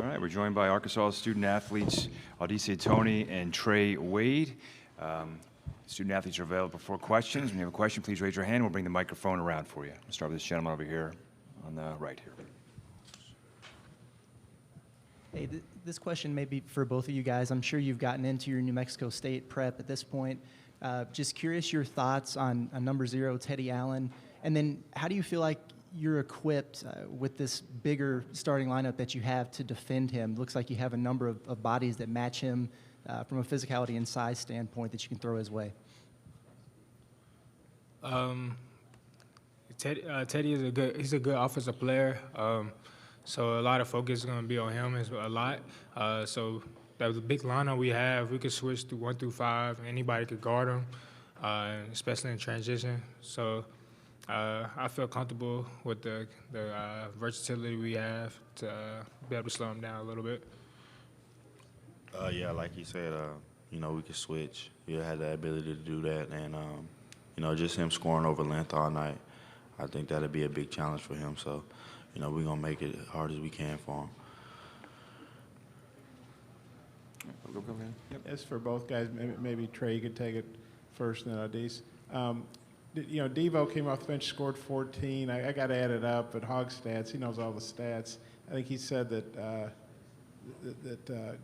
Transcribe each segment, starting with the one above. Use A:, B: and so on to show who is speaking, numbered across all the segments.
A: All right, we're joined by Arkansas student athletes Toney and Trey Wade. Student athletes are available for questions. When you have a question, please raise your hand. We'll bring the microphone around for you. We'll start with this gentleman over here on the right here.
B: Hey, this question may be for both of you guys. I'm sure you've gotten into your New Mexico State prep at this point. Just curious your thoughts on number 0, Teddy Allen, and then how do you feel like you're equipped with this bigger starting lineup that you have to defend him? Looks like you have a number of bodies that match him from a physicality and size standpoint that you can throw his way.
C: Teddy is he's a good offensive player. So a lot of focus is going to be on him a lot. So the big lineup we have, we could switch to 1 through 5. Anybody could guard him, especially in transition. So I feel comfortable with the versatility we have to be able to slow him down a little bit.
D: Yeah, like you said, we could switch. We had the ability to do that, and just him scoring over length all night, I think that'd be a big challenge for him. So, we're gonna make it as hard as we can for him.
A: Go ahead. Yep.
E: As for both guys, maybe Trey, you could take it first, and then Adis. Devo came off the bench, scored 14. I got to add it up, but Hog Stats, he knows all the stats. I think he said that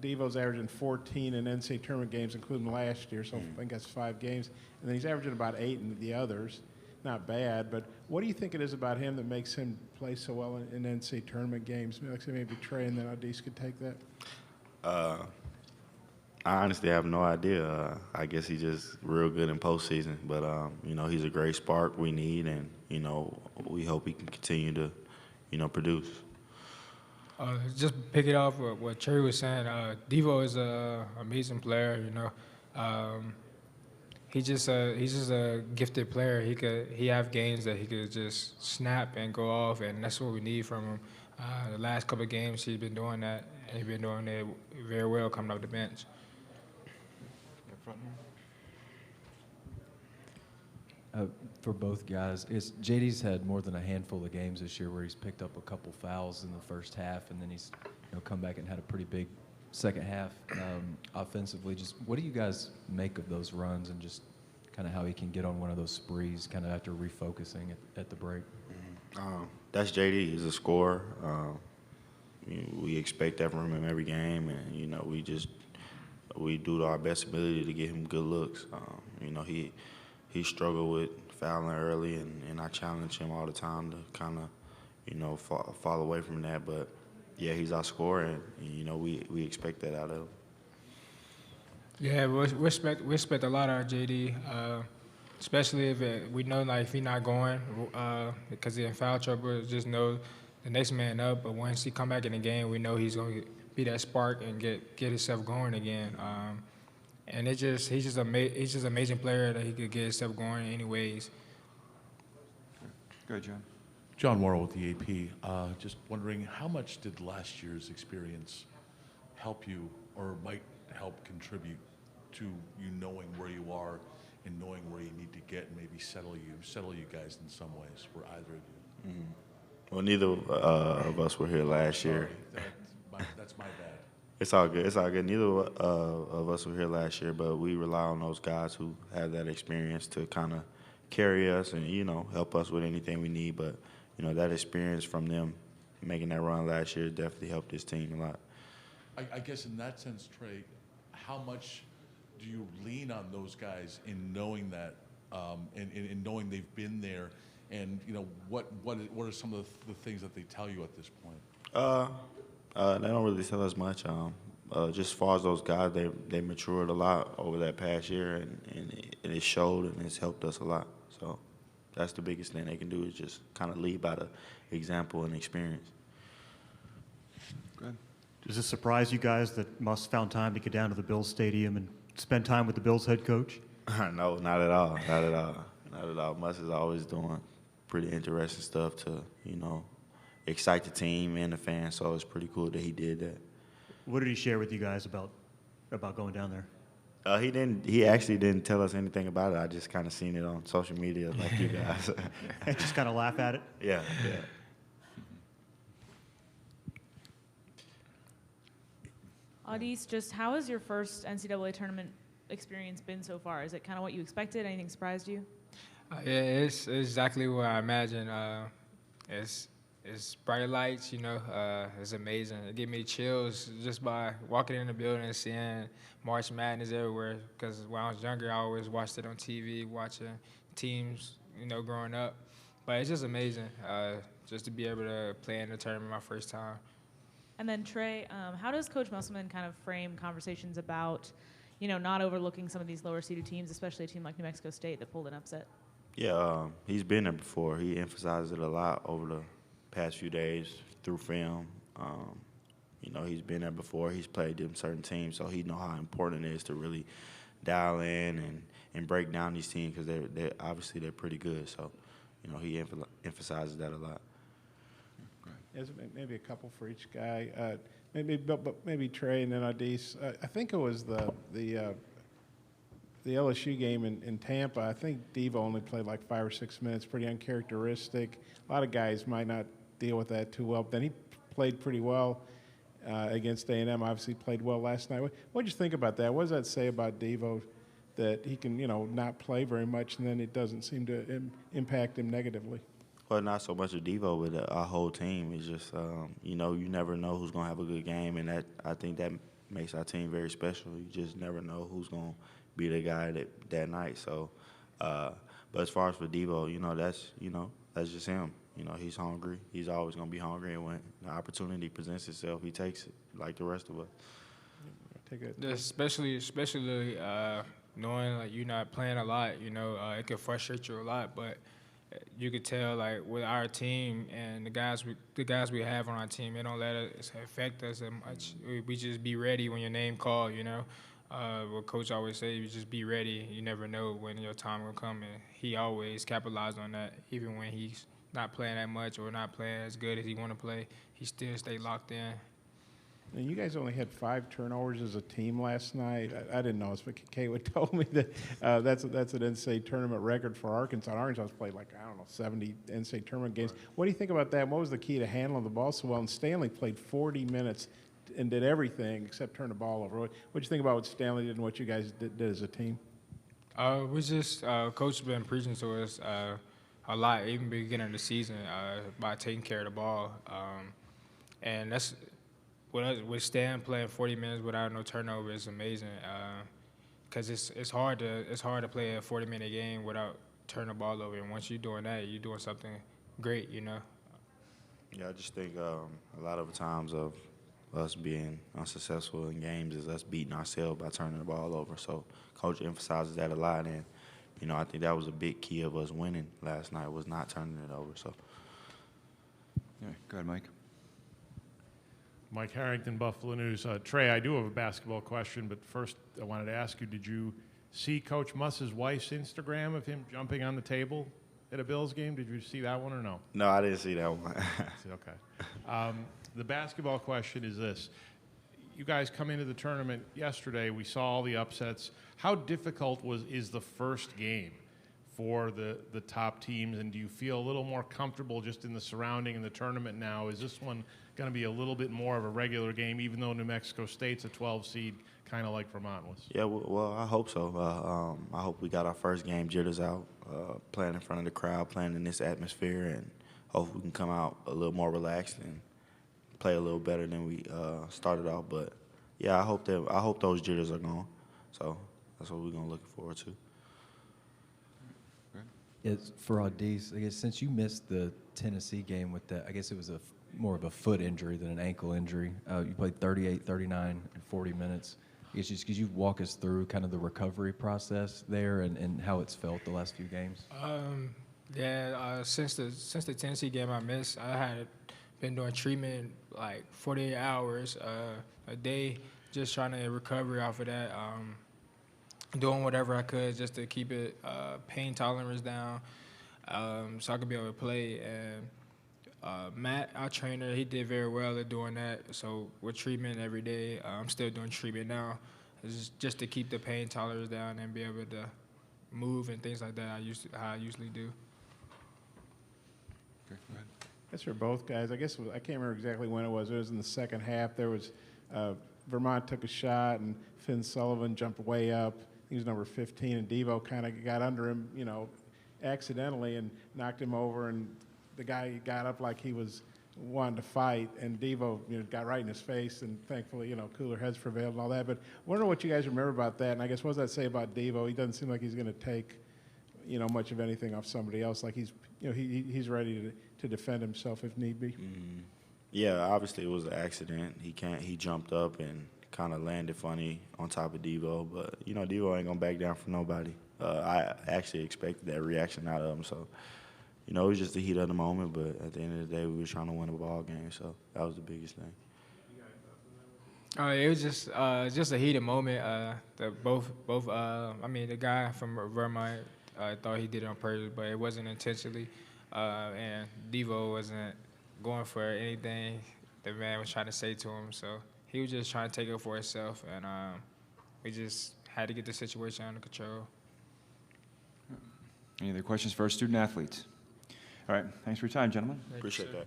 E: Devo's averaging 14 in NCAA tournament games, including last year, so I think that's 5 games. And then he's averaging about 8 in the others. Not bad, but what do you think it is about him that makes him play so well in NCAA tournament games? Maybe Trey and then Adis could take that.
D: I honestly have no idea. I guess he's just real good in postseason. But, he's a great spark we need, and, we hope he can continue to, produce.
C: Just pick it off what Trey was saying. Devo is an amazing player, He's just a gifted player. He have games that he could just snap and go off, and that's what we need from him. The last couple of games he's been doing that, and he's been doing it very well coming off the bench.
F: For both guys, JD's had more than a handful of games this year where he's picked up a couple fouls in the first half, and then he's come back and had a pretty big second half offensively. Just what do you guys make of those runs, and just kind of how he can get on one of those sprees kind of after refocusing at the break?
D: That's JD. He's a scorer. We expect that from him every game, and we do our best ability to get him good looks. He struggled with fouling early, and I challenge him all the time to kind of fall away from that. But yeah, he's our scorer, and we expect that out of him.
C: Yeah, we expect a lot out of JD, especially if we know if he's not going because he's in foul trouble. Just know the next man up. But once he come back in the game, we know he's going to be that spark and get himself going again. And he's just an amazing player that he could get himself going anyways.
A: Go ahead, John.
G: John Morrow with the AP. Just wondering, how much did last year's experience help you, or might help contribute to you knowing where you are and knowing where you need to get, and maybe settle you guys in some ways, for either of you?
D: Mm-hmm. Well, neither of us were here last year.
G: That's my bad.
D: It's all good. It's all good. Neither of us were here last year, but we rely on those guys who have that experience to kind of carry us and, help us with anything we need. But, that experience from them making that run last year definitely helped this team a lot.
G: I guess in that sense, Trey, how much do you lean on those guys in knowing that, in knowing they've been there, and what are some of the things that they tell you at this point?
D: They don't really tell us much. Just as far as those guys, they matured a lot over that past year, and it showed, and it's helped us a lot. So that's the biggest thing they can do, is just kind of lead by the example and experience.
A: Go ahead.
H: Does this surprise you guys that Muss found time to get down to the Bills Stadium and spend time with the Bills head coach?
D: No, not at all. Not at all. Not at all. Muss is always doing pretty interesting stuff to, excite the team and the fans, so it's pretty cool that he did that.
H: What did he share with you guys about going down there?
D: He actually didn't tell us anything about it. I just kind of seen it on social media like you guys.
H: Just kind of laugh at it?
D: Yeah.
I: Audis, just how has your first NCAA tournament experience been so far? Is it kind of what you expected? Anything surprised you?
C: Yeah, it's exactly what I imagined. It's bright lights, it's amazing. It gave me chills just by walking in the building and seeing March Madness everywhere. Because when I was younger, I always watched it on TV, watching teams, growing up. But it's just amazing just to be able to play in the tournament my first time.
I: And then Trey, how does Coach Musselman kind of frame conversations about, not overlooking some of these lower seeded teams, especially a team like New Mexico State that pulled an upset?
D: Yeah, he's been there before. He emphasizes it a lot over the past few days through film. He's been there before. He's played them certain teams, so he know how important it is to really dial in and break down these teams because they're obviously they're pretty good. So, he emphasizes that a lot.
E: Yes, maybe a couple for each guy. Maybe Trey and then Audis. I think it was the LSU game in Tampa. I think Devo only played like 5 or 6 minutes. Pretty uncharacteristic. A lot of guys might not deal with that too well. But then he played pretty well against A&M. Obviously played well last night. What did you think about that? What does that say about Devo that he can not play very much and then it doesn't seem to impact him negatively?
D: Well, not so much of Devo, but our whole team. It's just, you never know who's going to have a good game, and I think that makes our team very special. You just never know who's going to be the guy that night. So, but as far as for Devo, that's just him. He's hungry. He's always going to be hungry, and when the opportunity presents itself, he takes it like the rest of us.
C: Especially knowing like you're not playing a lot, it can frustrate you a lot, but you could tell like with our team and the guys we have on our team, they don't let it affect us that much. We just be ready when your name called, what Coach always say, you just be ready. You never know when your time will come, and he always capitalized on that. Even when he's not playing that much or not playing as good as he want to play, he still stay locked in.
E: And you guys only had 5 turnovers as a team last night. I didn't know this, but Kayla told me that that's an NCAA tournament record for Arkansas. Arkansas's played 70 NCAA tournament games. What do you think about that? What was the key to handling the ball so well? And Stanley played 40 minutes and did everything except turn the ball over. What do you think about what Stanley did and what you guys did as a team?
C: We just Coach been preaching to us a lot, even beginning of the season, by taking care of the ball, and that's. With Stan playing 40 minutes without no turnover is amazing, because it's hard to play a 40-minute game without turning the ball over. And once you're doing that, you're doing something great,
D: Yeah, I just think a lot of times of us being unsuccessful in games is us beating ourselves by turning the ball over. So Coach emphasizes that a lot, and I think that was a big key of us winning last night was not turning it over. So.
A: Yeah, go ahead, Mike.
J: Mike Harrington, Buffalo News. Trey, I do have a basketball question, but first I wanted to ask you, did you see Coach Muss's wife's Instagram of him jumping on the table at a Bills game? Did you see that one or no?
D: No, I didn't see that one.
J: Okay. The basketball question is this. You guys come into the tournament yesterday. We saw all the upsets. How difficult is the first game for the top teams, and do you feel a little more comfortable just in the surrounding and the tournament now? Is this one going to be a little bit more of a regular game, even though New Mexico State's a 12 seed, kind of like Vermont was?
D: Yeah, well, I hope so. I hope we got our first game jitters out, playing in front of the crowd, playing in this atmosphere, and hope we can come out a little more relaxed and play a little better than we started out. But yeah, I hope those jitters are gone. So that's what we're gonna look forward to.
F: It's for Audis, I guess since you missed the Tennessee game with that, I guess it was more of a foot injury than an ankle injury. You played 38, 39, and 40 minutes. I guess just could you walk us through kind of the recovery process there and how it's felt the last few games?
C: Since the Tennessee game I missed, I had been doing treatment like 48 hours a day, just trying to recover off of that. Doing whatever I could just to keep it pain tolerance down, so I could be able to play. And Matt, our trainer, he did very well at doing that. So with treatment every day, I'm still doing treatment now, just to keep the pain tolerance down and be able to move and things like that. How I usually do.
A: Okay, go ahead.
E: That's for both guys. I guess I can't remember exactly when it was. It was in the second half. There was Vermont took a shot, and Finn Sullivan jumped way up. He was number 15, and Devo kind of got under him, accidentally and knocked him over, and the guy got up like he was wanting to fight, and Devo got right in his face, and thankfully, cooler heads prevailed and all that. But I wonder what you guys remember about that, and I guess what does that say about Devo? He doesn't seem like he's going to take, much of anything off somebody else. Like he's ready to defend himself if need be.
D: Mm-hmm. Yeah, obviously it was an accident. He jumped up and kind of landed funny on top of Devo, but Devo ain't gonna back down for nobody. I actually expected that reaction out of him, so it was just the heat of the moment. But at the end of the day, we were trying to win a ball game, so that was the biggest thing.
C: It was just a heated moment. The guy from Vermont thought he did it on purpose, but it wasn't intentionally. And Devo wasn't going for anything the man was trying to say to him, so he was just trying to take it for himself, and we just had to get the situation under control.
A: Any other questions for our student athletes? All right, thanks for your time, gentlemen.
D: Appreciate that.